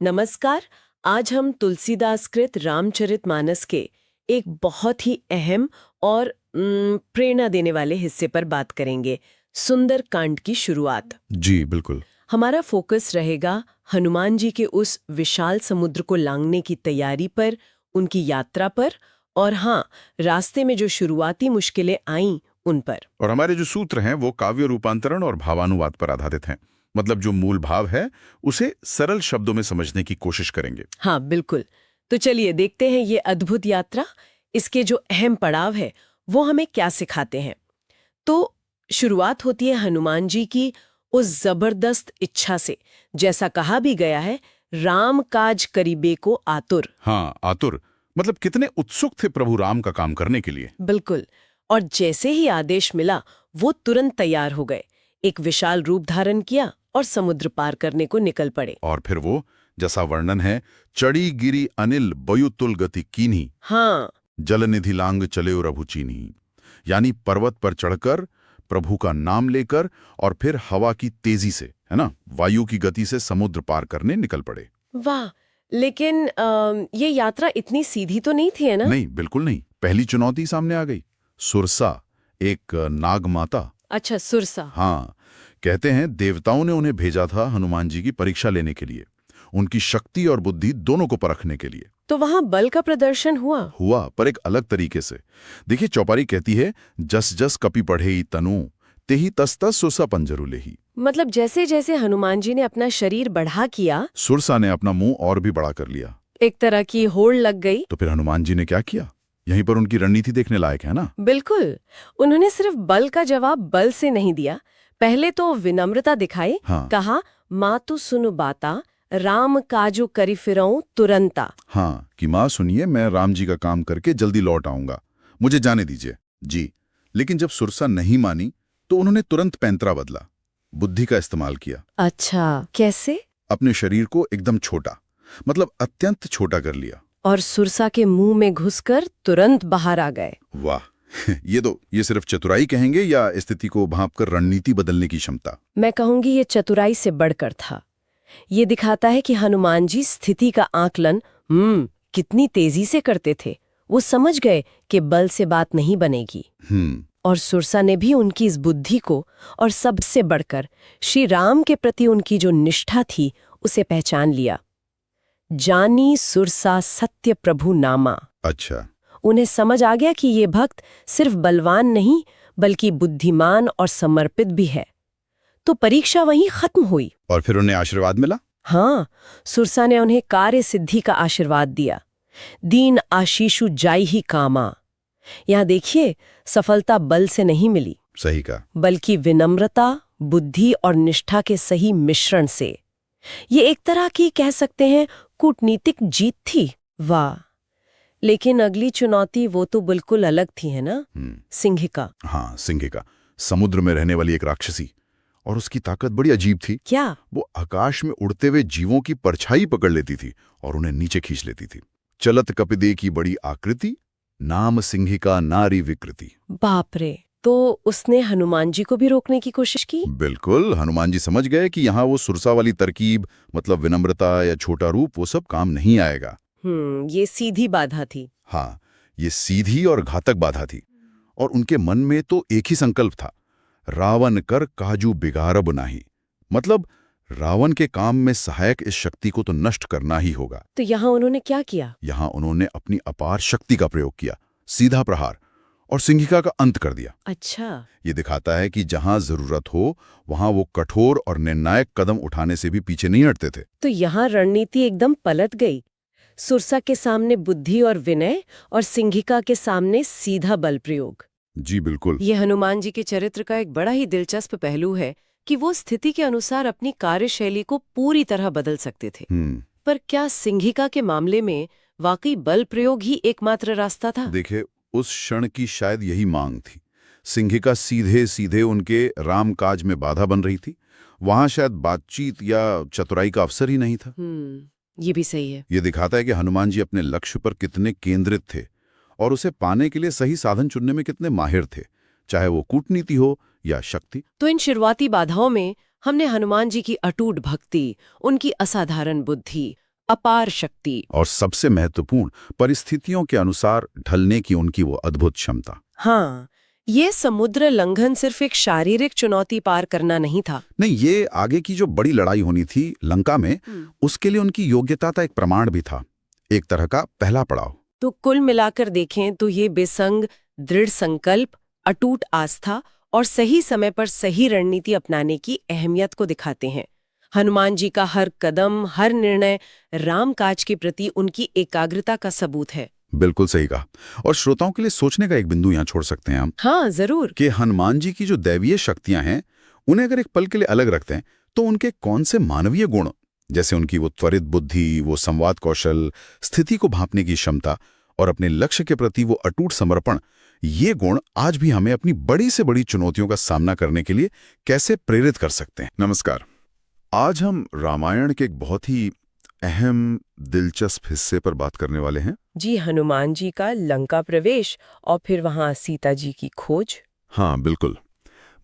नमस्कार। आज हम तुलसीदास कृत रामचरितमानस के एक बहुत ही अहम और प्रेरणा देने वाले हिस्से पर बात करेंगे, सुंदर कांड की शुरुआत। जी बिल्कुल। हमारा फोकस रहेगा हनुमान जी के उस विशाल समुद्र को लांघने की तैयारी पर, उनकी यात्रा पर, और हाँ, रास्ते में जो शुरुआती मुश्किलें आईं उन पर। और हमारे जो सूत्र हैं वो काव्य रूपांतरण और भावानुवाद पर आधारित हैं। मतलब जो मूल भाव है उसे सरल शब्दों में समझने की कोशिश करेंगे। हाँ बिल्कुल। तो चलिए देखते हैं ये अद्भुत यात्रा, इसके जो अहम पड़ाव है वो हमें क्या सिखाते हैं। तो शुरुआत होती है हनुमान जी की उस जबरदस्त इच्छा से, जैसा कहा भी गया है, राम काज करीबे को आतुर। हाँ, आतुर मतलब कितने उत्सुक थे प्रभु राम का काम करने के लिए। बिल्कुल। और जैसे ही आदेश मिला वो तुरंत तैयार हो गए, एक विशाल रूप धारण किया और समुद्र पार करने को निकल पड़े। और फिर वो, जैसा वर्णन है, चढ़ी गिरी अनिल बयुतुल गति कीन्ही, हाँ, जलनिधि लांग चले रघु चीन्ही। यानी पर्वत पर चढ़कर प्रभु का नाम लेकर और फिर हवा की तेजी से, है ना, वायु की गति से समुद्र पार करने निकल पड़े। वाह। लेकिन ये यात्रा इतनी सीधी तो नहीं थी, है ना? नहीं, बिल्कुल नहीं। पहली चुनौती सामने आ गई। सुरसा, एक नाग माता। अच्छा, सुरसा। हाँ, कहते हैं देवताओं ने उन्हें भेजा था हनुमान जी की परीक्षा लेने के लिए, उनकी शक्ति और बुद्धि दोनों को परखने के लिए। तो वहां बल का प्रदर्शन हुआ? पर एक अलग तरीके से। देखिए, चौपारी कहती है, जस जस कपि पढ़े तनु, तेही तस तस सुरसा पंजरु लेही। मतलब जैसे जैसे हनुमान जी ने अपना शरीर बढ़ा किया, सुरसा ने अपना मुंह और भी बड़ा कर लिया। एक तरह की होड़ लग गई। तो फिर हनुमान जी ने क्या किया? यहीं पर उनकी रणनीति देखने लायक है ना। बिल्कुल। उन्होंने सिर्फ बल का जवाब बल से नहीं दिया, पहले तो विनम्रता दिखाई। हाँ। कहा, मातु सुनु बाता, राम काजो करी फिरऊं तुरंता। हाँ, कि माँ सुनिए, मैं राम जी का काम करके जल्दी लौट आऊंगा, मुझे जाने दीजिए जी। लेकिन जब सुरसा नहीं मानी तो उन्होंने तुरंत पैंतरा बदला, बुद्धि का इस्तेमाल किया। अच्छा, कैसे? अपने शरीर को एकदम छोटा, मतलब अत्यंत छोटा कर लिया और सुरसा के मुंह में घुसकर तुरंत बाहर आ गए। वाह ये सिर्फ चतुराई कहेंगे या स्थिति को भांपकर रणनीति बदलने की क्षमता? मैं कहूंगी ये चतुराई से बढ़कर था। ये दिखाता है कि हनुमान जी स्थिति का आकलन कितनी तेजी से करते थे। वो समझ गए कि बल से बात नहीं बनेगी। और सुरसा ने भी उनकी इस बुद्धि को, और सबसे बढ़कर श्री राम के प्रति उनकी जो निष्ठा थी, उसे पहचान लिया। जानी सुरसा सत्य प्रभु नामा। अच्छा। उन्हें समझ आ गया कि ये भक्त सिर्फ बलवान नहीं बल्कि बुद्धिमान और समर्पित भी है। तो परीक्षा वहीं खत्म हुई। और फिर उन्हें आशीर्वाद मिला। हाँ, सुरसा ने उन्हें कार्य सिद्धि का आशीर्वाद दिया। दीन आशीषु जाई ही कामा। यहाँ देखिए, सफलता बल से नहीं मिली, सही का, बल्कि विनम्रता, बुद्धि और निष्ठा के सही मिश्रण से। ये एक तरह की, कह सकते हैं, कूटनीतिक जीत थी। वाह। लेकिन अगली चुनौती वो तो बिल्कुल अलग थी, है ना? सिंहिका। हाँ, सिंहिका, समुद्र में रहने वाली एक राक्षसी। और उसकी ताकत बड़ी अजीब थी। क्या? वो आकाश में उड़ते हुए जीवों की परछाई पकड़ लेती थी और उन्हें नीचे खींच लेती थी। चलत कपिदे की बड़ी आकृति, नाम सिंहिका नारी विकृति। बाप रे। तो उसने हनुमान जी को भी रोकने की कोशिश की? बिल्कुल। हनुमान जी समझ गए कि यहाँ वो सुरसा वाली तरकीब, मतलब विनम्रता या छोटा रूप, वो सब काम नहीं आएगा। ये सीधी बाधा थी। हाँ, ये सीधी और घातक बाधा थी। और उनके मन में तो एक ही संकल्प था, रावण कर काजू बिगारब नाही। मतलब रावण के काम में सहायक इस शक्ति को तो नष्ट करना ही होगा। तो यहाँ उन्होंने क्या किया? यहाँ उन्होंने अपनी अपार शक्ति का प्रयोग किया, सीधा प्रहार, और सिंहिका का अंत कर दिया। अच्छा। ये दिखाता है कि जहां जरूरत हो वहां वो कठोर और निर्णायक कदम उठाने से भी पीछे नहीं हटते थे। तो यहाँ रणनीति एकदम पलट गई। सुरसा के सामने बुद्धि और विनय, और सिंहिका के सामने सीधा बल प्रयोग। जी बिल्कुल। ये हनुमान जी के चरित्र का एक बड़ा ही दिलचस्प पहलू है कि वो स्थिति के अनुसार अपनी कार्यशैली को पूरी तरह बदल सकते थे। पर क्या सिंहिका के मामले में वाकई बल प्रयोग ही एकमात्र रास्ता था? देखिए, उस क्षण की शायद यही मांग थी। सिंहिका सीधे सीधे उनके रामकाज में बाधा बन रही थी। वहां शायद बातचीत या चतुराई का अवसर ही नहीं था। ये भी सही है। ये दिखाता है कि हनुमान जी अपने लक्ष्य पर कितने केंद्रित थे और उसे पाने के लिए सही साधन चुनने में कितने माहिर थे, चाहे वो कूटनीति हो या शक्ति। तो इन शुरुआती बाधाओं में हमने हनुमान जी की अटूट भक्ति, उनकी असाधारण बुद्धि, अपार शक्ति। और सबसे महत्वपूर्ण, परिस्थितियों के अनुसार ढलने की उनकी वो अद्भुत क्षमता। हाँ, ये समुद्र लंघन सिर्फ एक शारीरिक चुनौती पार करना नहीं था। नहीं, ये आगे की जो बड़ी लड़ाई होनी थी लंका में, उसके लिए उनकी योग्यता का एक प्रमाण भी था, एक तरह का पहला पड़ाव। तो कुल मिलाकर देखें तो ये बेसंग दृढ़ संकल्प, अटूट आस्था और सही समय पर सही रणनीति अपनाने की अहमियत को दिखाते हैं। हनुमान जी का हर कदम, हर निर्णय रामकाज के प्रति उनकी एकाग्रता का सबूत है। बिल्कुल सही कहा। और श्रोताओं के लिए सोचने का एक बिंदु यहाँ छोड़ सकते हैं हम। हाँ, जरूर। कि हनुमान जी की जो दैवीय शक्तियां हैं, उन्हें अगर एक पल के लिए अलग रखते हैं तो उनके कौन से मानवीय गुण, जैसे उनकी वो त्वरित बुद्धि, वो संवाद कौशल, स्थिति को भांपने की क्षमता और अपने लक्ष्य के प्रति वो अटूट समर्पण, ये गुण आज भी हमें अपनी बड़ी से बड़ी चुनौतियों का सामना करने के लिए कैसे प्रेरित कर सकते हैं। नमस्कार। आज हम रामायण के एक बहुत ही अहम, दिलचस्प हिस्से पर बात करने वाले हैं। जी, हनुमान जी का लंका प्रवेश और फिर वहां सीता जी की खोज। हाँ, बिल्कुल।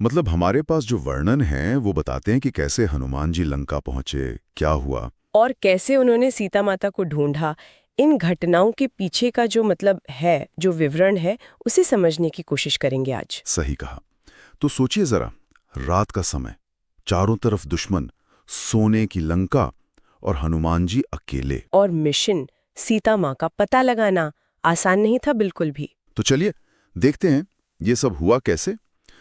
मतलब हमारे पास जो वर्णन है वो बताते हैं कि कैसे हनुमान जी लंका पहुंचे, क्या हुआ और कैसे उन्होंने सीता माता को ढूंढा। इन घटनाओं के पीछे का जो मतलब है, जो विवरण है, उसे समझने की कोशिश करेंगे आज। सही कहा। तो सोचिए जरा, रात का समय, चारों तरफ दुश्मन, सोने की लंका और हनुमान जी अकेले। और मिशन सीता माँ का पता लगाना आसान नहीं था बिल्कुल भी। तो चलिए देखते हैं ये सब हुआ कैसे।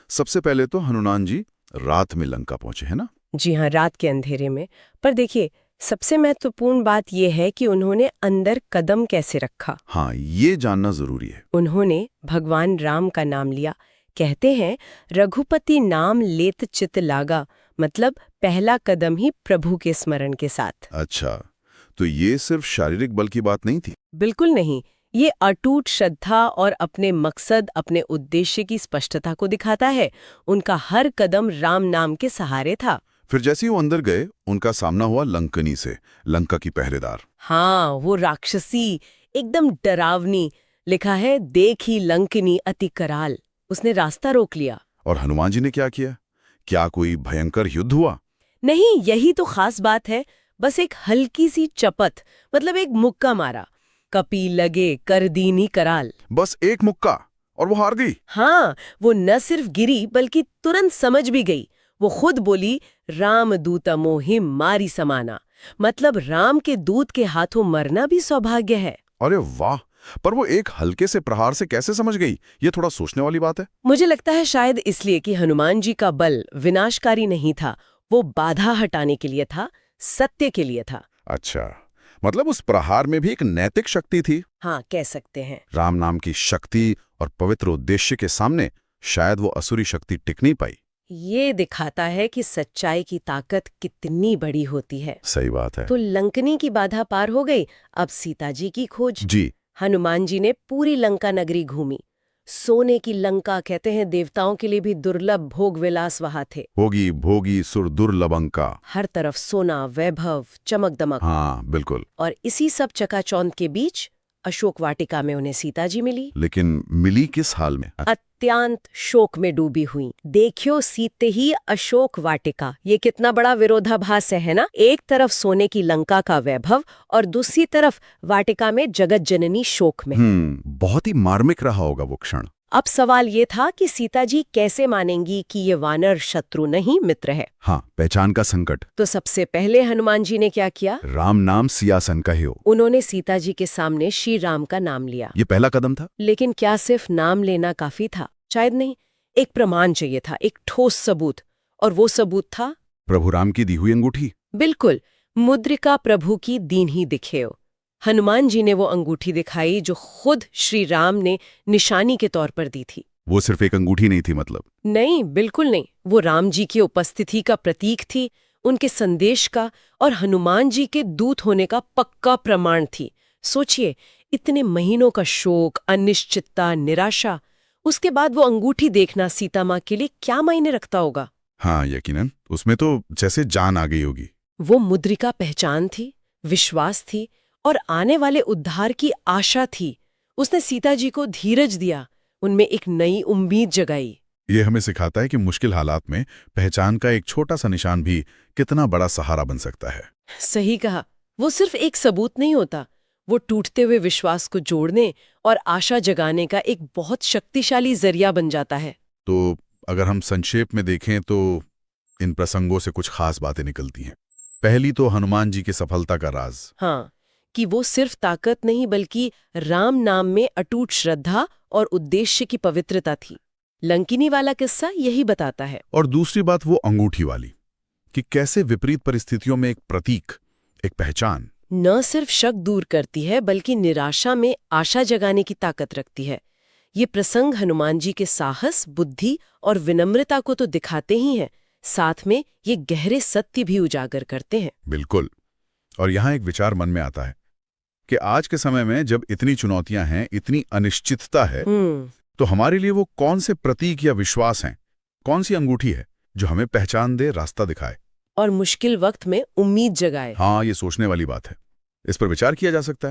सबसे पहले तो हनुमान जी रात में लंका पहुंचे, है ना? जी हाँ, रात के अंधेरे में। पर देखिए, सबसे महत्वपूर्ण बात यह है कि उन्होंने अंदर कदम कैसे रखा। हाँ, ये जानना जरूरी है। उन्होंने भगवान राम का नाम लिया। कहते हैं, रघुपति नाम लेत चित लागा, मतलब पहला कदम ही प्रभु के स्मरण के साथ। अच्छा, तो ये सिर्फ शारीरिक बल की बात नहीं थी? बिल्कुल नहीं। ये अटूट श्रद्धा और अपने मकसद, अपने उद्देश्य की स्पष्टता को दिखाता है। उनका हर कदम राम नाम के सहारे था। फिर जैसे ही वो अंदर गए, उनका सामना हुआ लंकनी से, लंका की पहरेदार। हाँ, वो राक्षसी, एकदम डरावनी। लिखा है, देखी लंकनी अति कराल। उसने रास्ता रोक लिया। और हनुमान जी ने क्या किया? क्या कोई भयंकर युद्ध हुआ? नहीं, यही तो खास बात है। बस एक हल्की सी चपत, मतलब एक मुक्का मारा। कपी लगे कर दीनी कराल। बस एक मुक्का और वो हार गई। हाँ, वो न सिर्फ गिरी बल्कि तुरंत समझ भी गई। वो खुद बोली, राम दूत मोहिम मारी समाना, मतलब राम के दूत के हाथों मरना भी सौभाग्य है। अरे वाह! पर वो एक हल्के से प्रहार से कैसे समझ गई? ये थोड़ा सोचने वाली बात है। मुझे लगता है शायद इसलिए कि हनुमान जी का बल विनाशकारी नहीं था, वो बाधा हटाने के लिए था, सत्य के लिए था। अच्छा, मतलब उस प्रहार में भी एक नैतिक शक्ति थी। हाँ, कह सकते हैं। राम नाम की शक्ति और पवित्र उद्देश्य के सामने शायद वो असुरी शक्ति टिक नहीं पाई। ये दिखाता है कि सच्चाई की ताकत कितनी बड़ी होती है। सही बात है। तो लंकनी की बाधा पार हो गई, अब सीता जी की खोज। जी। हनुमान जी ने पूरी लंका नगरी घूमी। सोने की लंका, कहते हैं देवताओं के लिए भी दुर्लभ भोग विलास वहां थे। होगी भोगी सुर दुर्लभंका। हर तरफ सोना, वैभव, चमक दमक। हाँ, बिल्कुल। और इसी सब चकाचौंध के बीच अशोक वाटिका में उन्हें सीता जी मिली। लेकिन मिली किस हाल में? अत्यंत शोक में डूबी हुई। देखियो सीते ही अशोक वाटिका, ये कितना बड़ा विरोधाभास है ना? एक तरफ सोने की लंका का वैभव और दूसरी तरफ वाटिका में जगत जननी शोक में। बहुत ही मार्मिक रहा होगा वो क्षण। अब सवाल ये था कि सीता जी कैसे मानेंगी कि ये वानर शत्रु नहीं मित्र है। हाँ, पहचान का संकट। तो सबसे पहले हनुमान जी ने क्या किया? राम नाम सियासन कहियो। उन्होंने सीता जी के सामने श्री राम का नाम लिया। ये पहला कदम था। लेकिन क्या सिर्फ नाम लेना काफी था? शायद नहीं। एक प्रमाण चाहिए था, एक ठोस सबूत। और वो सबूत था प्रभु राम की दी हुई अंगूठी। बिल्कुल, मुद्रिका प्रभु की दीन ही दिखेओ। हनुमान जी ने वो अंगूठी दिखाई जो खुद श्री राम ने निशानी के तौर पर दी थी। वो सिर्फ एक अंगूठी नहीं थी मतलब? नहीं, बिल्कुल नहीं। वो राम जी की उपस्थिति का प्रतीक थी, उनके संदेश का और हनुमान जी के दूत होने का पक्का प्रमाण थी। सोचिए, इतने महीनों का शोक, अनिश्चितता, निराशा, उसके बाद वो अंगूठी देखना सीता माँ के लिए क्या मायने रखता होगा? हाँ, यकीनन उसमें तो जैसे जान आ गई होगी। वो मुद्रिका पहचान थी, विश्वास थी और आने वाले उद्धार की आशा थी। उसने सीता जी को धीरज दिया, उनमें एक नई उम्मीद जगाई। ये हमें सिखाता है कि मुश्किल हालात में पहचान का एक छोटा सा निशान भी कितना बड़ा सहारा बन सकता है। सही कहा। वो सिर्फ एक सबूत नहीं होता, वो टूटते हुए विश्वास को जोड़ने और आशा जगाने का एक बहुत शक्तिशाली जरिया बन जाता है। तो अगर हम संक्षेप में देखें तो इन प्रसंगों से कुछ खास बातें निकलती हैं। पहली तो हनुमान जी की सफलता का राज। हाँ, कि वो सिर्फ ताकत नहीं बल्कि राम नाम में अटूट श्रद्धा और उद्देश्य की पवित्रता थी। लंकिनी वाला किस्सा यही बताता है। और दूसरी बात वो अंगूठी वाली, कि कैसे विपरीत परिस्थितियों में एक प्रतीक, एक पहचान न सिर्फ शक दूर करती है बल्कि निराशा में आशा जगाने की ताकत रखती है। ये प्रसंग हनुमान जी के साहस, बुद्धि और विनम्रता को तो दिखाते ही हैं, साथ में ये गहरे सत्य भी उजागर करते हैं। बिल्कुल। और यहाँ एक विचार मन में आता है कि आज के समय में जब इतनी चुनौतियां हैं, इतनी अनिश्चितता है, तो हमारे लिए वो कौन से प्रतीक या विश्वास हैं, कौन सी अंगूठी है जो हमें पहचान दे, रास्ता दिखाए और मुश्किल वक्त में उम्मीद जगाए। हाँ, ये सोचने वाली बात है। इस पर विचार किया जा सकता है।